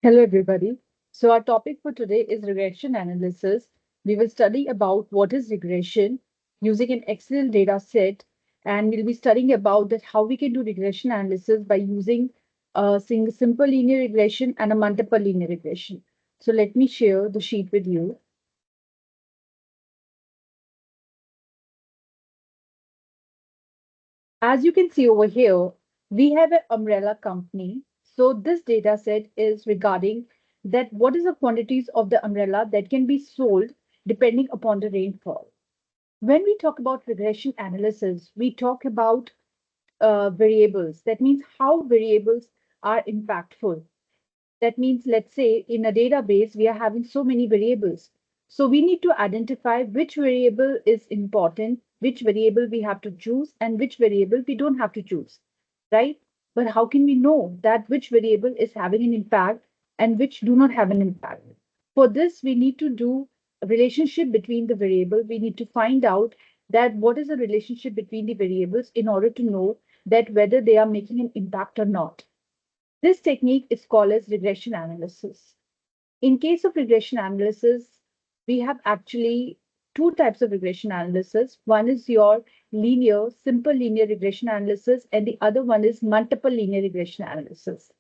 Hello, everybody. So our topic for today is regression analysis. We will study about what is regression using an Excel data set, and we'll be studying about that how we can do regression analysis by using a simple linear regression and a multiple linear regression. So let me share the sheet with you. As you can see over here, we have an umbrella company. So this data set is regarding that what is the quantities of the umbrella that can be sold depending upon the rainfall. When we talk about regression analysis, we talk about variables. That means how variables are impactful. That means, let's say, in a database, we are having so many variables. So we need to identify which variable is important, which variable we have to choose, and which variable we don't have to choose, right? But how can we know that which variable is having an impact and which do not have an impact? For this, we need to do a relationship between the variable. We need to find out that what is the relationship between the variables in order to know that whether they are making an impact or not. This technique is called as regression analysis. In case of regression analysis, we have actually two types of regression analysis. One is your linear, simple linear regression analysis, and the other one is multiple linear regression analysis.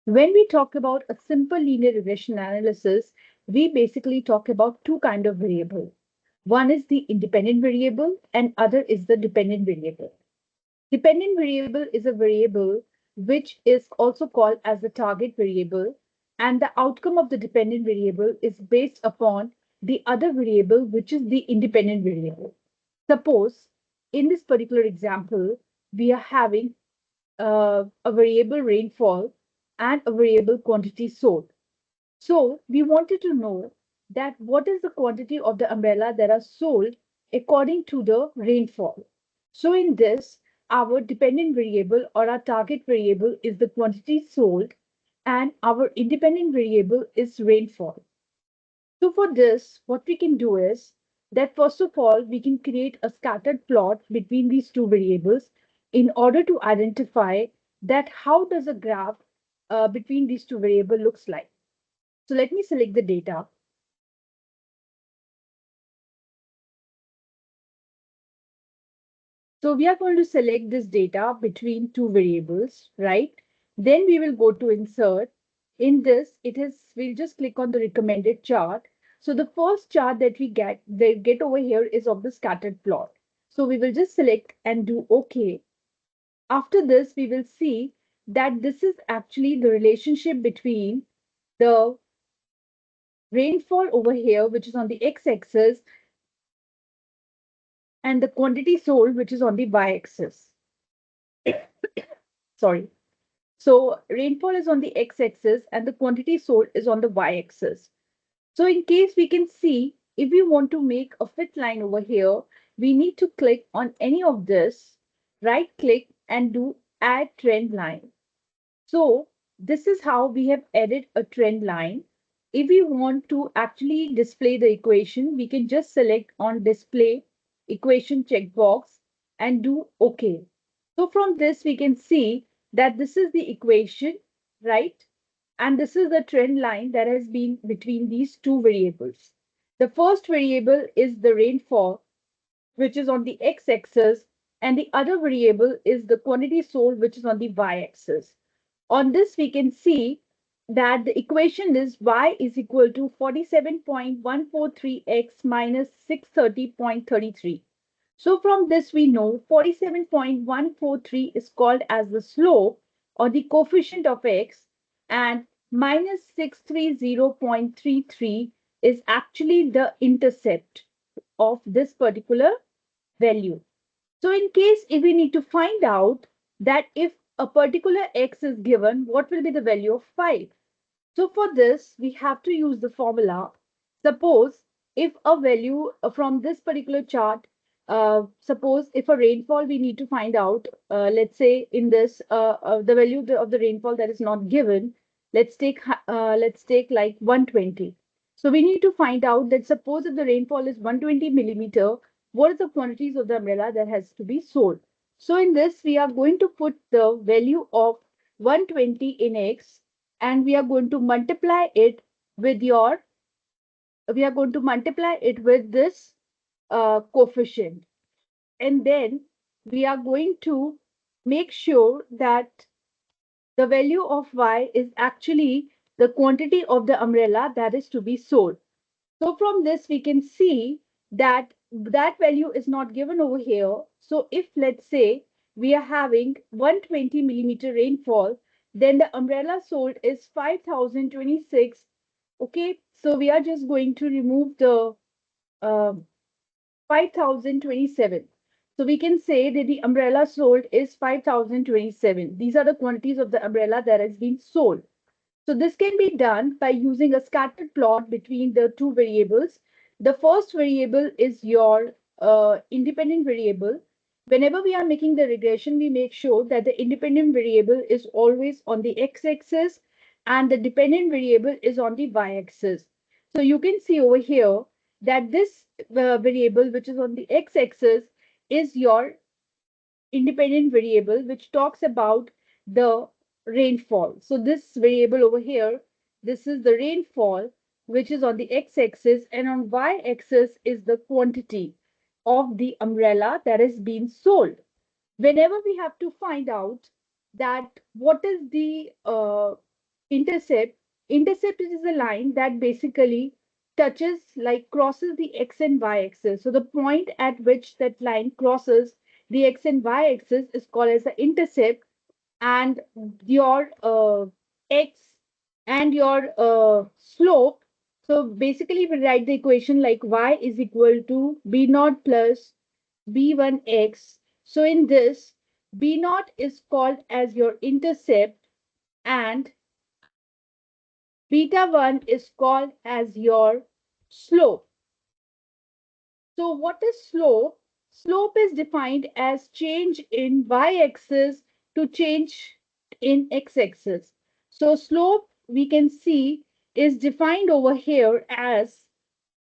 When we talk about a simple linear regression analysis, we basically talk about two kind of variable. One is the independent variable and other is the dependent variable. Dependent variable is a variable which is also called as the target variable, and the outcome of the dependent variable is based upon the other variable, which is the independent variable. Suppose in this particular example, we are having a variable rainfall and a variable quantity sold. So we wanted to know that what is the quantity of the umbrella that are sold according to the rainfall. So in this, our dependent variable or our target variable is the quantity sold and our independent variable is rainfall. So for this, what we can do is that first of all, we can create a scattered plot between these two variables in order to identify that how does a graph between these two variables looks like. So let me select the data. So we are going to select this data between two variables, right? Then we will go to insert. In this, we'll just click on the recommended chart. So the first chart that they get over here is of the scattered plot. So we will just select and do OK. After this, we will see that this is actually the relationship between the rainfall over here, which is on the x-axis, and the quantity sold, which is on the y-axis. Sorry. So rainfall is on the x-axis and the quantity sold is on the y-axis. So in case we can see, if we want to make a fit line over here, we need to click on any of this, right click and do add trend line. So this is how we have added a trend line. If we want to actually display the equation, we can just select on display equation checkbox and do OK. So from this, we can see that this is the equation, right? And this is the trend line that has been between these two variables. The first variable is the rainfall, which is on the x-axis, and the other variable is the quantity sold, which is on the y-axis. On this, we can see that the equation is y is equal to 47.143x minus 630.33. So from this, we know 47.143 is called as the slope or the coefficient of x, and minus 630.33 is actually the intercept of this particular value. So in case if we need to find out that if a particular x is given, what will be the value of 5? So for this, we have to use the formula. Suppose if a value from this particular chart, suppose if a rainfall we need to find out, let's say in this, the value of the rainfall that is not given, let's take like 120. So we need to find out that suppose if the rainfall is 120 millimeter, what is the quantities of the umbrella that has to be sold? So in this, we are going to put the value of 120 in x and we are going to multiply it with your, we are going to multiply it with this coefficient. And then we are going to make sure that the value of y is actually the quantity of the umbrella that is to be sold. So from this, we can see that that value is not given over here. So if, let's say, we are having 120 millimeter rainfall, then the umbrella sold is 5026. Okay, so we are just going to remove the uh, 5027. So we can say that the umbrella sold is 5027. These are the quantities of the umbrella that has been sold. So this can be done by using a scattered plot between the two variables. The first variable is your independent variable. Whenever we are making the regression, we make sure that the independent variable is always on the x-axis and the dependent variable is on the y-axis. So you can see over here that this variable, which is on the x-axis, is your independent variable which talks about the rainfall. So this variable over here, this is the rainfall, which is on the x-axis, and on y-axis is the quantity of the umbrella that is being sold. Whenever we have to find out that what is the intercept, intercept is a line that basically touches, like crosses the x and y axis. So the point at which that line crosses the x and y axis is called as the intercept, and your x and your slope. So basically we write the equation like y is equal to b naught plus b1x. So in this, b naught is called as your intercept and beta 1 is called as your slope. So what is slope? Slope is defined as change in y-axis to change in x-axis. So slope, we can see, is defined over here as,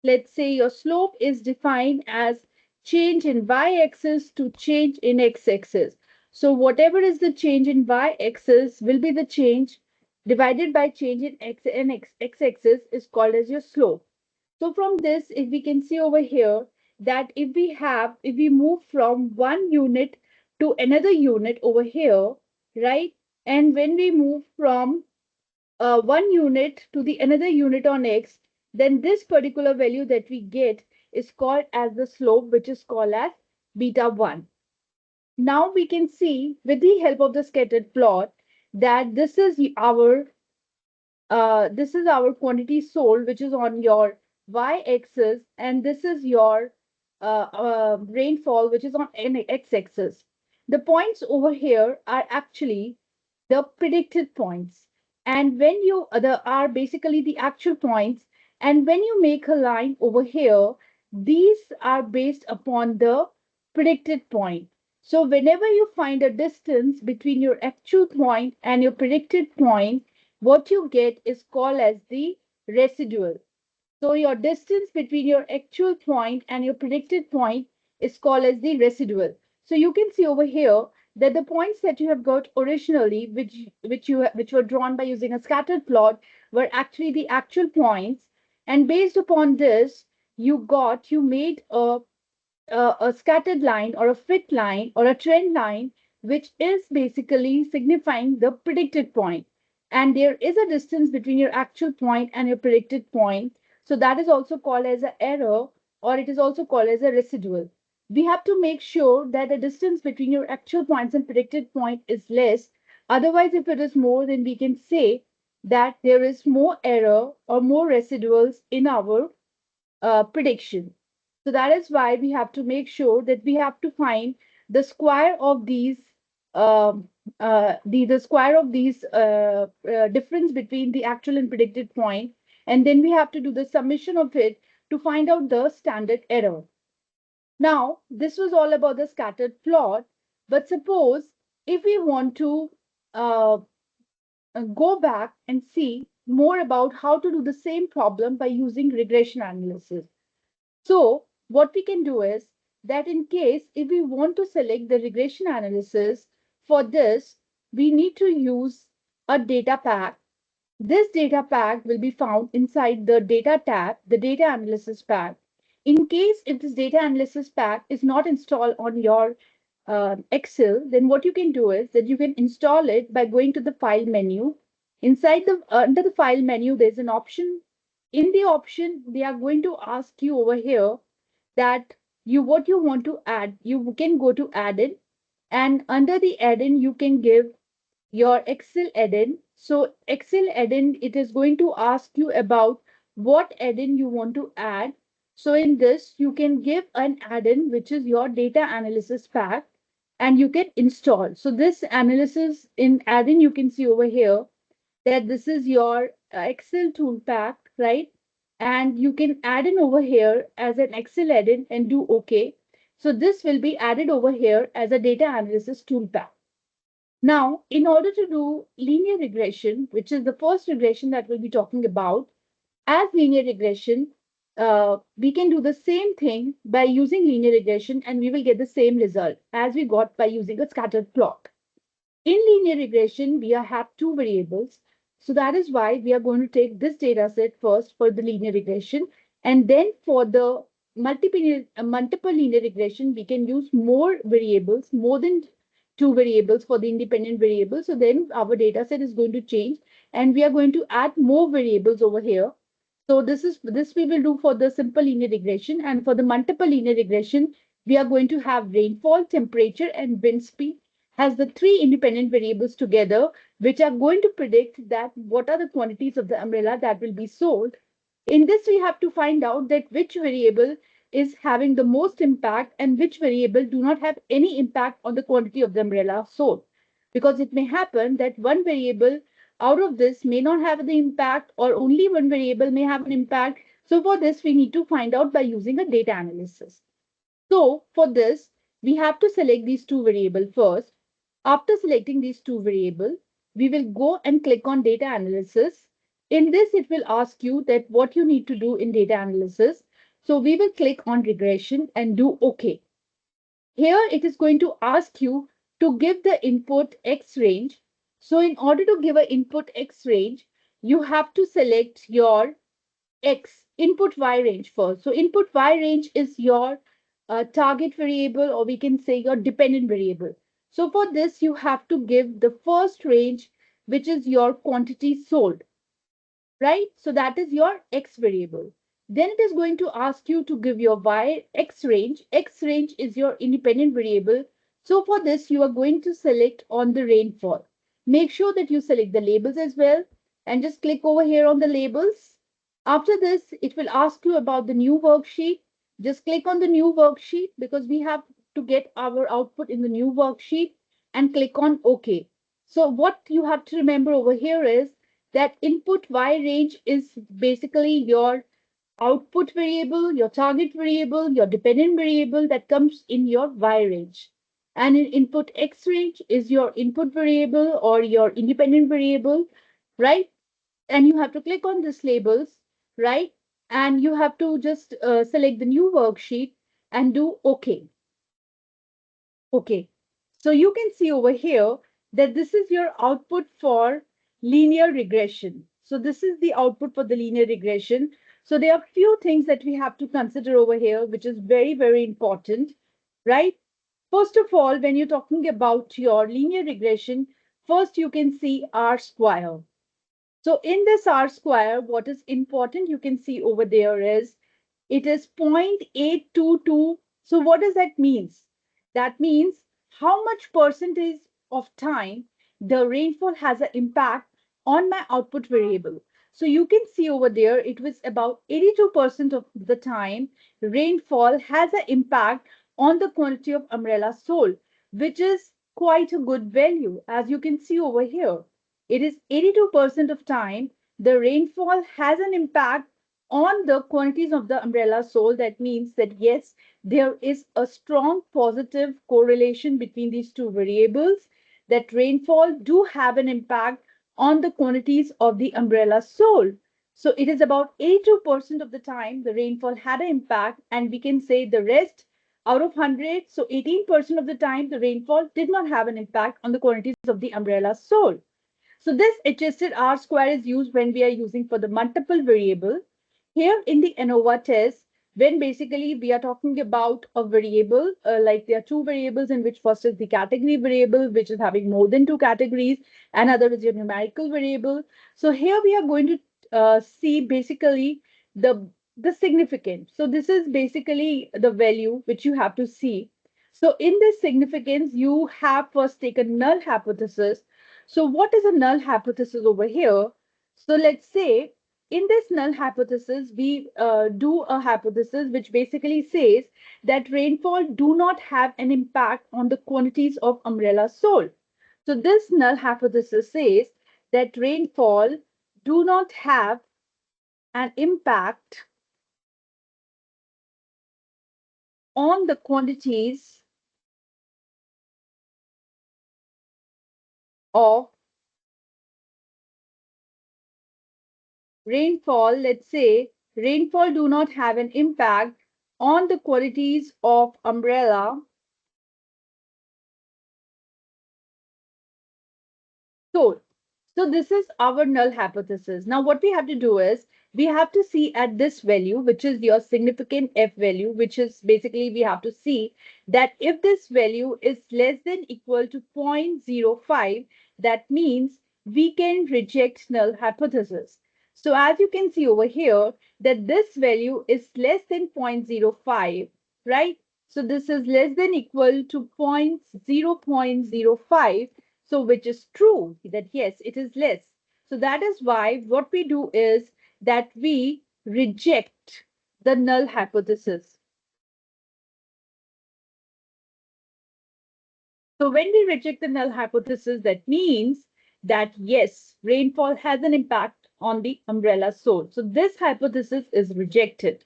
let's say your slope is defined as change in y-axis to change in x-axis. So whatever is the change in y-axis will be the change divided by change in x-axis is called as your slope. So from this, if we can see over here that if we move from one unit to another unit over here, right? And when we move from one unit to the another unit on x, then this particular value that we get is called as the slope, which is called as beta 1. Now we can see with the help of the scattered plot that this is our quantity sold, which is on your y-axis, and this is your rainfall, which is on x-axis. The points over here are actually the predicted points, and when you are basically the actual points, and when you make a line over here, these are based upon the predicted point. So whenever you find a distance between your actual point and your predicted point, what you get is called as the residual. So your distance between your actual point and your predicted point is called as the residual. So you can see over here that the points that you have got originally, which were drawn by using a scattered plot, were actually the actual points. And based upon this, you made a scattered line or a fit line or a trend line, which is basically signifying the predicted point. And there is a distance between your actual point and your predicted point. So that is also called as an error, or it is also called as a residual. We have to make sure that the distance between your actual points and predicted point is less. Otherwise, if it is more, then we can say that there is more error or more residuals in our prediction. So that is why we have to make sure that we have to find the square of these the square of these difference between the actual and predicted point, and then we have to do the summation of it to find out the standard error. Now, this was all about the scattered plot, but suppose if we want to uh, go back and see more about how to do the same problem by using regression analysis. So what we can do is that in case if we want to select the regression analysis, for this, we need to use a data pack. This data pack will be found inside the data tab, the data analysis pack. In case if this data analysis pack is not installed on your Excel, then what you can do is that you can install it by going to the file menu. Inside the under the file menu, there's an option. In the option, they are going to ask you over here that you what you want to add. You can go to add it, and under the add-in, you can give your Excel add-in. So Excel add-in, it is going to ask you about what add-in you want to add. So in this, you can give an add-in, which is your data analysis pack, and you can install. So this analysis in add-in, you can see over here that this is your Excel tool pack, right? And you can add in over here as an Excel add-in and do OK. So this will be added over here as a data analysis tool pack. Now, in order to do linear regression, which is the first regression that we'll be talking about, as linear regression, we can do the same thing by using linear regression and we will get the same result as we got by using a scattered plot. In linear regression, we have two variables. So that is why we are going to take this data set first for the linear regression. And then for the multiple linear regression, we can use more variables, more than two variables for the independent variables. So then our data set is going to change and we are going to add more variables over here. So this we will do for the simple linear regression, and for the multiple linear regression, we are going to have rainfall, temperature, and wind speed as the three independent variables together, which are going to predict that what are the quantities of the umbrella that will be sold. In this, we have to find out that which variable is having the most impact and which variable do not have any impact on the quantity of the umbrella sold. Because it may happen that one variable out of this may not have the impact, or only one variable may have an impact. So for this, we need to find out by using a data analysis. So for this, we have to select these two variables first. After selecting these two variables, we will go and click on data analysis. In this, it will ask you that what you need to do in data analysis. So we will click on regression and do OK. Here it is going to ask you to give the input X range. So in order to give an input X range, you have to select your X input Y range first. So input Y range is your target variable, or we can say your dependent variable. So for this, you have to give the first range, which is your quantity sold, right? So that is your X variable. Then it is going to ask you to give your Y X range. X range is your independent variable. So for this, you are going to select on the rainfall. Make sure that you select the labels as well and just click over here on the labels. After this, it will ask you about the new worksheet. Just click on the new worksheet because we have to get our output in the new worksheet, and click on OK. So what you have to remember over here is that input Y range is basically your output variable, your target variable, your dependent variable that comes in your Y range. And in input X range is your input variable or your independent variable, right? And you have to click on this labels, right? And you have to just select the new worksheet and do OK. Okay, so you can see over here that this is your output for linear regression. So this is the output for the linear regression. So there are few things that we have to consider over here, which is very, very important, right? First of all, when you're talking about your linear regression, first you can see R square. So in this R square, what is important you can see over there is it is 0.822. So what does that mean? That means how much percentage of time the rainfall has an impact on my output variable. So you can see over there, it was about 82% of the time rainfall has an impact on the quantity of umbrella sold, which is quite a good value. As you can see over here, it is 82% of time the rainfall has an impact on the quantities of the umbrella sold. That means that yes, there is a strong positive correlation between these two variables, that rainfall do have an impact on the quantities of the umbrella sold. So it is about 82% of the time the rainfall had an impact, and we can say the rest out of 100, so 18% of the time the rainfall did not have an impact on the quantities of the umbrella sold. So this adjusted R square is used when we are using for the multiple variable. Here in the ANOVA test, when basically we are talking about a variable, like there are two variables in which first is the category variable, which is having more than two categories, and other is your numerical variable. So here we are going to see basically the the significance. So this is basically the value which you have to see. So in this significance, you have first taken null hypothesis. So what is a null hypothesis over here? So let's say in this null hypothesis, we do a hypothesis which basically says that rainfall do not have an impact on the quantities of umbrella sold. So this null hypothesis says that rainfall do not have an impact on the quantities of rainfall. Let's say rainfall do not have an impact on the quantities of umbrella sold. So this is our null hypothesis. Now what we have to do is we have to see at this value, which is your significant F value, which is basically we have to see that if this value is less than equal to 0.05, that means we can reject null hypothesis. So as you can see over here that this value is less than 0.05, right? So this is less than equal to 0.05, so which is true that yes, it is less. So that is why what we do is that we reject the null hypothesis. So when we reject the null hypothesis, that means that yes, rainfall has an impact on the umbrella sold. So this hypothesis is rejected.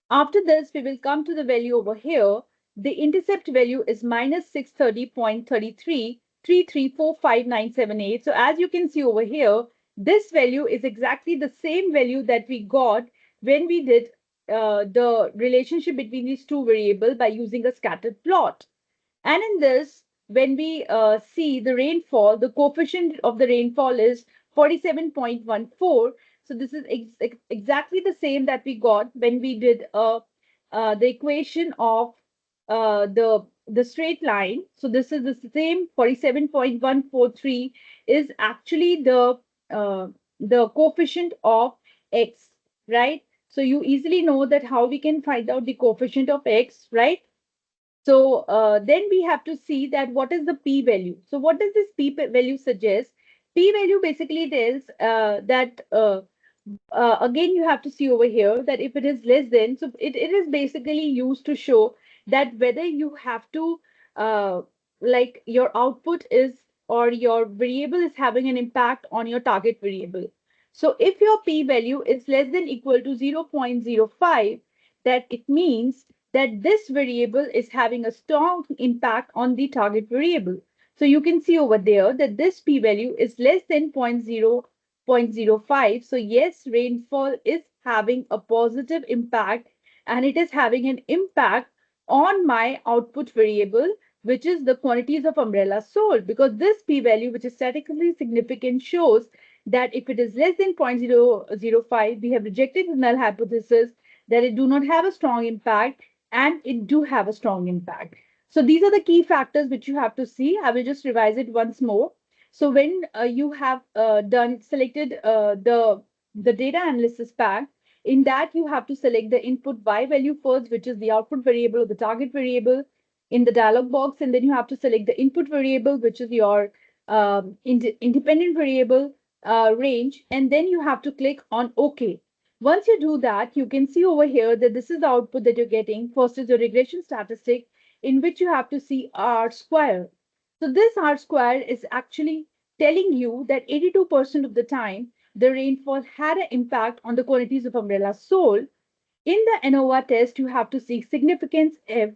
After this, we will come to the value over here. The intercept value is minus 630.333345,978. So as you can see over here, this value is exactly the same value that we got when we did the relationship between these two variables by using a scattered plot. And in this, when we see the rainfall, the coefficient of the rainfall is 47.14. So this is exactly the same that we got when we did the equation of the straight line. So this is the same 47.143 is actually the coefficient of x, right? So you easily know that how we can find out the coefficient of x, right? So then we have to see that what is the p-value. So what does this p-value suggest? P-value basically tells that again you have to see over here that if it is less than, so it is basically used to show that whether you have to like your output is or your variable is having an impact on your target variable. So if your p-value is less than equal to 0.05, that it means that this variable is having a strong impact on the target variable. So you can see over there that this p-value is less than 0.05. So yes, rainfall is having a positive impact and it is having an impact on my output variable, which is the quantities of umbrella sold, because this p-value, which is statistically significant, shows that if it is less than 0.005, we have rejected the null hypothesis that it do not have a strong impact, and it do have a strong impact. So these are the key factors which you have to see. I will just revise it once more. So when you have selected the data analysis pack, in that you have to select the input y value first, which is the output variable or the target variable in the dialog box, and then you have to select the input variable, which is your independent variable range, and then you have to click on OK. Once you do that, you can see over here that this is the output that you're getting. First is your regression statistic, in which you have to see R square. So this R square is actually telling you that 82% of the time, the rainfall had an impact on the quantities of umbrella sold. In the ANOVA test, you have to see significance F,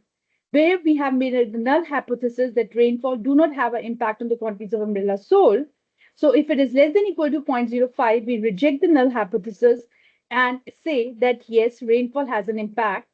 where we have made a null hypothesis that rainfall do not have an impact on the quantities of umbrella sold. So if it is less than equal to 0.05, we reject the null hypothesis and say that yes, rainfall has an impact.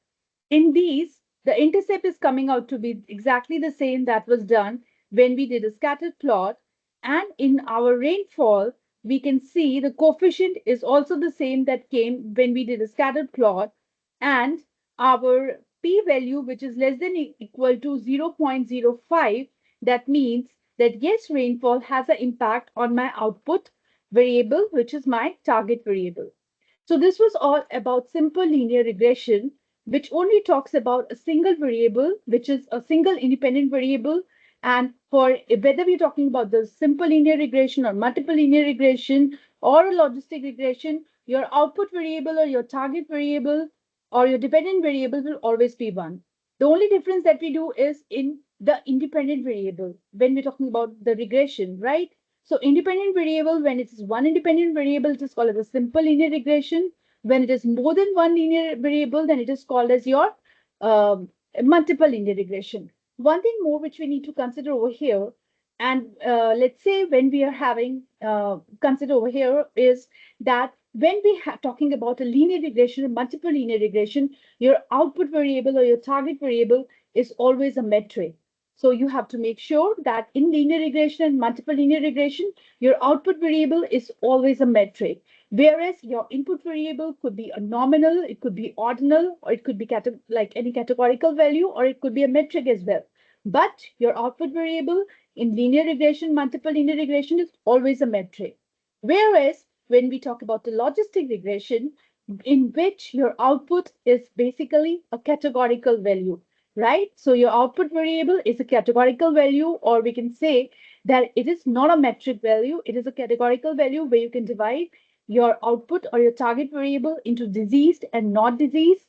In these, the intercept is coming out to be exactly the same that was done when we did a scattered plot. And in our rainfall, we can see the coefficient is also the same that came when we did a scattered plot. And our p-value, which is less than equal to 0.05, that means that yes, rainfall has an impact on my output variable, which is my target variable. So this was all about simple linear regression, which only talks about a single variable, which is a single independent variable. And for whether we're talking about the simple linear regression or multiple linear regression or a logistic regression, your output variable or your target variable or your dependent variable will always be one. The only difference that we do is in the independent variable when we're talking about the regression, right? So independent variable, when it is one independent variable, it is called as a simple linear regression. When it is more than one linear variable, then it is called as your um, multiple linear regression. One thing more which we need to consider over here, and let's say when we are having consider over here is that when we are talking about a linear regression or multiple linear regression, your output variable or your target variable is always a metric. So you have to make sure that in linear regression and multiple linear regression, your output variable is always a metric. Whereas your input variable could be a nominal, it could be ordinal, or it could be like any categorical value, or it could be a metric as well. But your output variable in linear regression, multiple linear regression is always a metric. Whereas when we talk about the logistic regression, in which your output is basically a categorical value, right? So your output variable is a categorical value, or we can say that it is not a metric value, it is a categorical value where you can divide your output or your target variable into diseased and not diseased,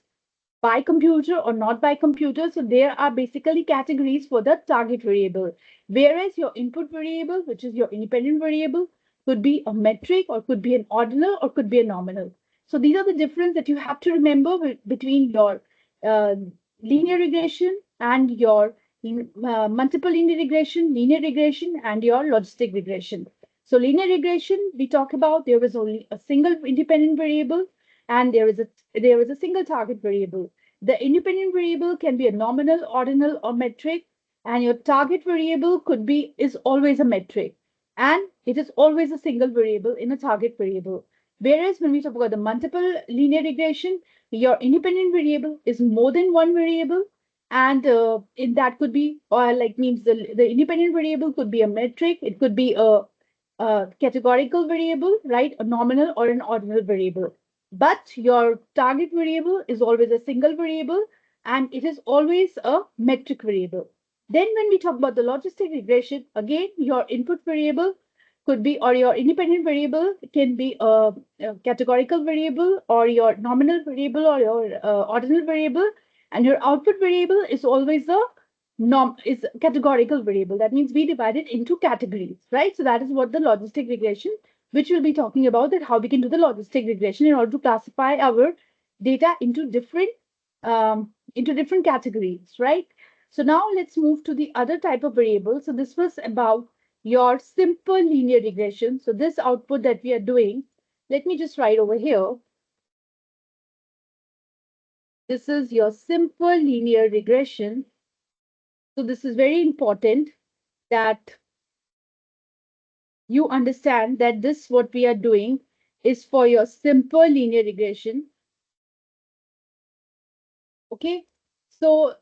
by computer or not by computer. So there are basically categories for the target variable. Whereas your input variable, which is your independent variable, could be a metric or could be an ordinal or could be a nominal. So these are the difference that you have to remember between your uh, linear regression and your multiple linear regression, and your logistic regression. So linear regression, we talk about there is only a single independent variable and there is a single target variable. The independent variable can be a nominal, ordinal, or metric, and your target variable could be is always a metric, and it is always a single variable in a target variable. Whereas when we talk about the multiple linear regression, your independent variable is more than one variable, and in that could be or like means the independent variable could be a metric, it could be a categorical variable, right? A nominal or an ordinal variable. But your target variable is always a single variable and it is always a metric variable. Then when we talk about the logistic regression, again, your input variable could be, or your independent variable can be a categorical variable or your nominal variable or your ordinal variable. And your output variable is always a is a categorical variable. That means we divide it into categories, right? So that is what the logistic regression, which we'll be talking about, that how we can do the logistic regression in order to classify our data into different categories, right? So now let's move to the other type of variable. So this was about your simple linear regression. So this output that we are doing, let me just write over here. This is your simple linear regression. So this is very important that you understand that this what we are doing is for your simple linear regression. Okay, so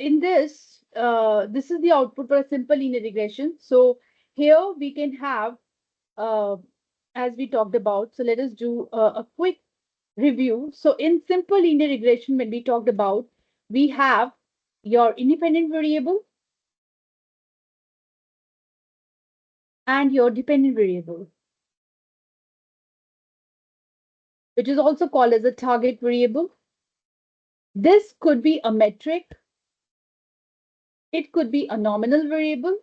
in this is the output for a simple linear regression. So here we can have, uh, as we talked about, so let us do a quick review. So in simple linear regression, when we talked about, we have your independent variable and your dependent variable, which is also called as a target variable. This could be a metric, it could be a nominal variable,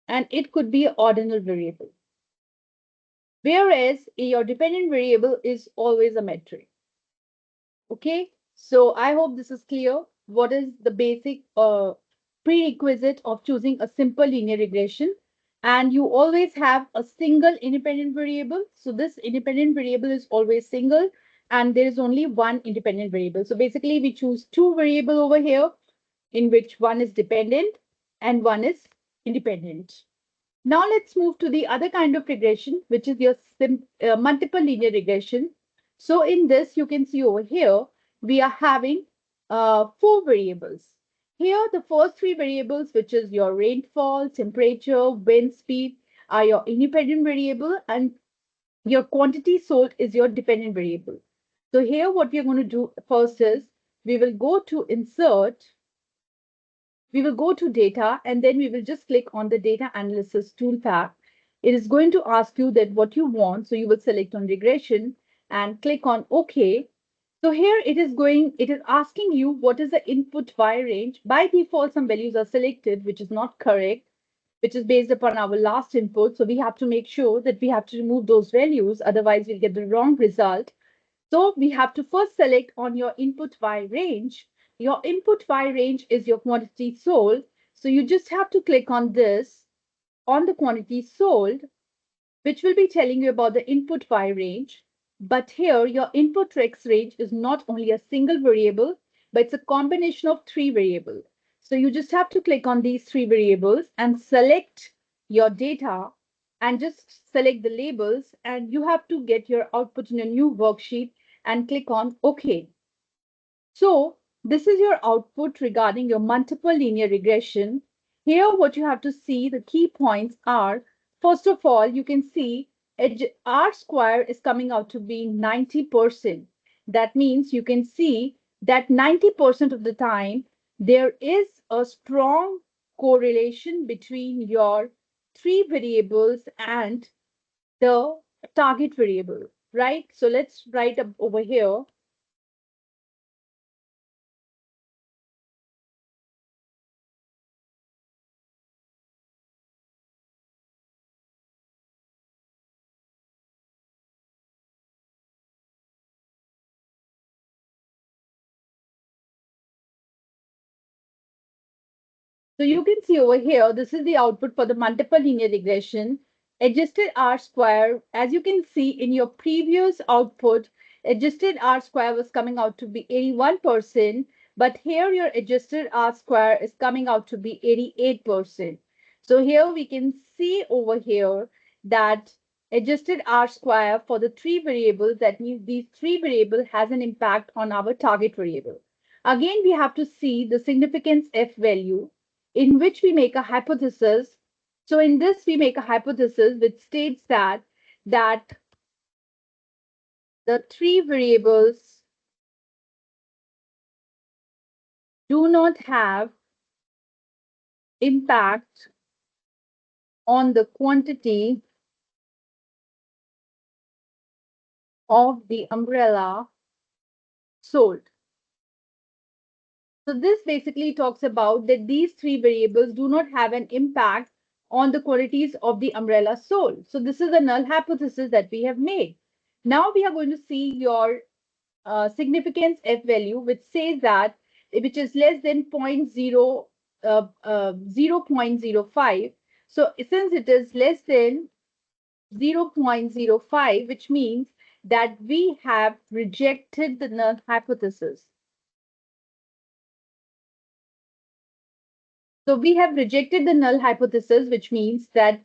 and it could be an ordinal variable. Whereas your dependent variable is always a metric. Okay, so I hope this is clear. What is the basic prerequisite of choosing a simple linear regression? And you always have a single independent variable. So this independent variable is always single, and there is only one independent variable. So basically, we choose two variables over here, in which one is dependent and one is independent. Now let's move to the other kind of regression, which is your multiple linear regression. So in this, you can see over here, we are having four variables. Here, the first three variables, which is your rainfall, temperature, wind speed, are your independent variable, and your quantity sold is your dependent variable. So here, what we are going to do first is we will go to insert, we will go to data, and then we will just click on the data analysis toolpath. It is going to ask you that what you want. So you will select on regression and click on OK. So here it is asking you what is the input Y range. By default, some values are selected, which is not correct, which is based upon our last input. So we have to make sure that we have to remove those values. Otherwise, we'll get the wrong result. So we have to first select on your input Y range. Your input Y range is your quantity sold. So you just have to click on this, on the quantity sold, which will be telling you about the input Y range. But here, your input X range is not only a single variable, but it's a combination of three variables. So you just have to click on these three variables and select your data and just select the labels, and you have to get your output in a new worksheet and click on OK. So this is your output regarding your multiple linear regression. Here, what you have to see, the key points are, first of all, you can see R square is coming out to be 90%. That means you can see that 90% of the time, there is a strong correlation between your three variables and the target variable, right? So let's write up over here. So you can see over here, this is the output for the multiple linear regression. Adjusted R square, as you can see in your previous output, adjusted R square was coming out to be 81%, but here your adjusted R square is coming out to be 88%. So here we can see over here that adjusted R square for the three variables, that means these three variables has an impact on our target variable. Again, we have to see the significance F value in which we make a hypothesis. So in this, we make a hypothesis which states that the three variables do not have impact on the quantity of the umbrella sold. So this basically talks about that these three variables do not have an impact on the quantities of the umbrella sold. So this is a null hypothesis that we have made. Now we are going to see your significance F value, which says that which is less than 0.05. So since it is less than 0.05, which means that we have rejected the null hypothesis. So we have rejected the null hypothesis, which means that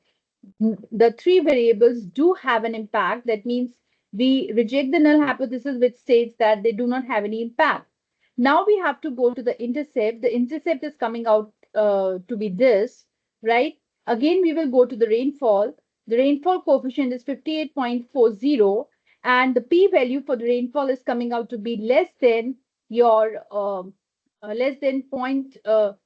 the three variables do have an impact. That means we reject the null hypothesis, which states that they do not have any impact. Now we have to go to the intercept. The intercept is coming out to be this, right? Again, we will go to the rainfall. The rainfall coefficient is 58.40, and the p-value for the rainfall is coming out to be less than your less than 0.05.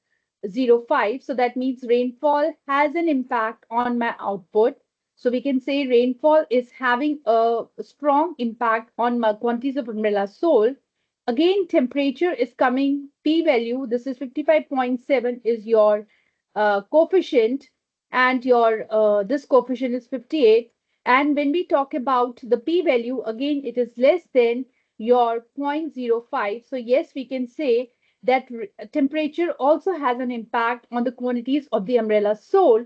So that means rainfall has an impact on my output. So we can say rainfall is having a strong impact on my quantities of umbrella sold. Again, temperature is coming, p-value, this is 55.7 is your coefficient, and your this coefficient is 58. And when we talk about the p-value, again, it is less than your 0.05. So yes, we can say that temperature also has an impact on the quantities of the umbrella sold.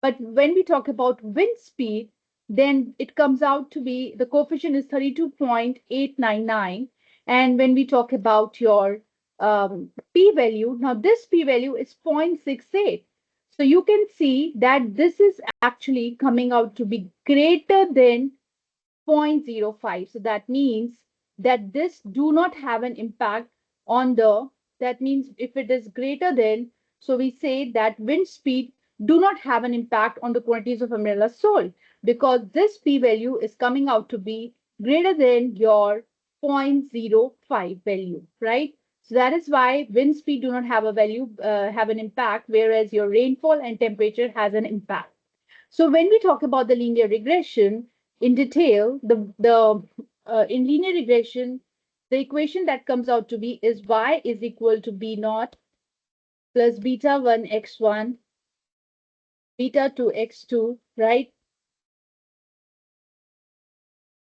But when we talk about wind speed, then it comes out to be the coefficient is 32.899. And when we talk about your p-value, now this p-value is 0.68. So you can see that this is actually coming out to be greater than 0.05. So that means that this do not have an impact on the, that means if it is greater than, so we say that wind speed do not have an impact on the quantities of umbrella sold, because this p value is coming out to be greater than your 0.05 value, right? So that is why wind speed do not have a value, have an impact, whereas your rainfall and temperature has an impact. So when we talk about the linear regression in detail, the in linear regression, the equation that comes out to be is y is equal to b naught plus beta 1 x1, beta 2 x2, right?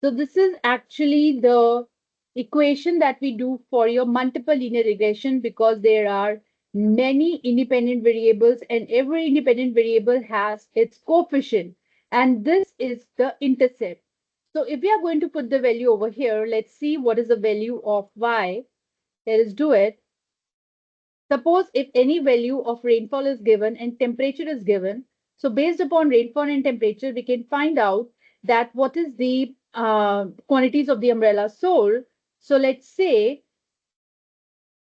So this is actually the equation that we do for your multiple linear regression, because there are many independent variables and every independent variable has its coefficient, and this is the intercept. So if we are going to put the value over here, let's see what is the value of y. Let us do it. Suppose if any value of rainfall is given and temperature is given, so based upon rainfall and temperature, we can find out that what is the quantities of the umbrella sold. So let's say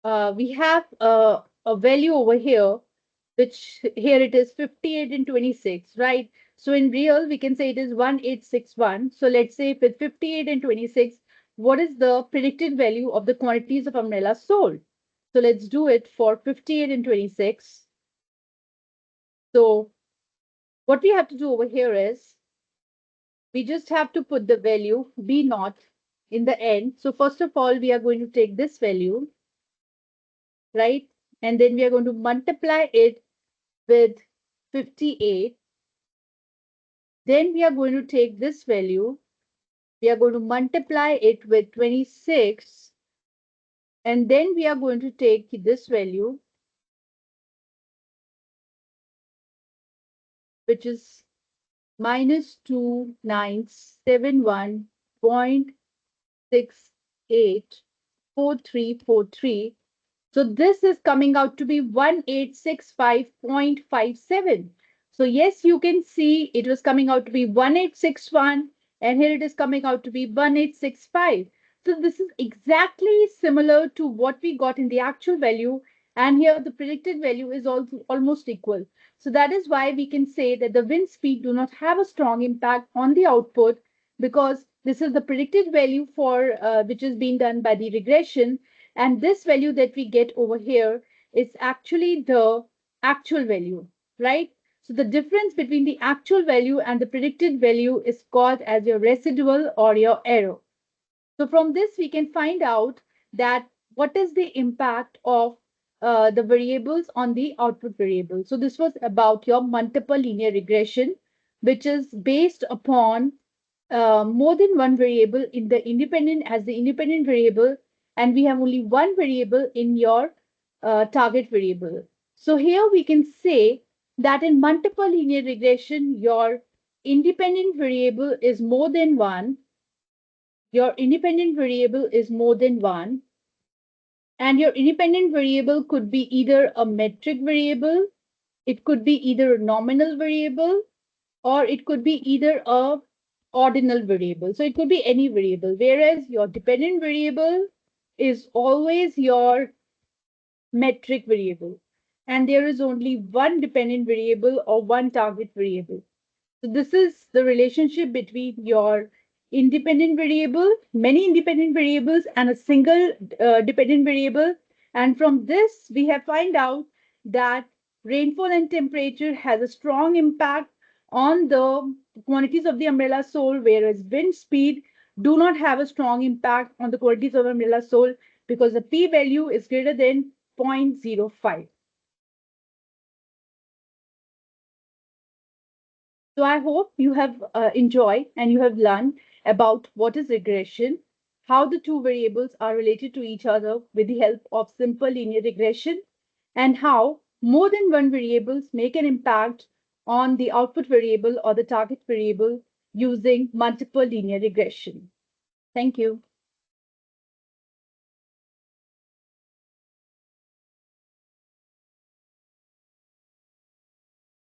we have a value over here, which here it is 58 and 26, right? So in real, we can say it is 1861. So let's say with 58 and 26, what is the predicted value of the quantities of umbrella sold? So let's do it for 58 and 26. So what we have to do over here is we just have to put the value B naught in the end. So first of all, we are going to take this value, right? And then we are going to multiply it with 58. Then we are going to take this value. We are going to multiply it with 26. And then we are going to take this value, which is minus 2971.684343. So this is coming out to be 1865.57. So yes, you can see it was coming out to be 1861, and here it is coming out to be 1865. So this is exactly similar to what we got in the actual value, and here the predicted value is also almost equal. So that is why we can say that the wind speed do not have a strong impact on the output, because this is the predicted value for which is being done by the regression, and this value that we get over here is actually the actual value, right? So the difference between the actual value and the predicted value is called as your residual or your error. So from this, we can find out that what is the impact of the variables on the output variable. So this was about your multiple linear regression, which is based upon more than one variable in the independent as the independent variable, and we have only one variable in your target variable. So here we can say that in multiple linear regression, your independent variable is more than one. Your independent variable is more than one. And your independent variable could be either a metric variable, it could be either a nominal variable, or it could be either a ordinal variable. So it could be any variable, whereas your dependent variable is always your metric variable. And there is only one dependent variable or one target variable. So this is the relationship between your independent variable, many independent variables, and a single dependent variable. And from this, we have find out that rainfall and temperature has a strong impact on the quantities of the umbrella sold, whereas wind speed do not have a strong impact on the quantities of umbrella sold, because the p value is greater than 0.05. So I hope you have enjoyed and you have learned about what is regression, how the two variables are related to each other with the help of simple linear regression, and how more than one variables make an impact on the output variable or the target variable using multiple linear regression. Thank you.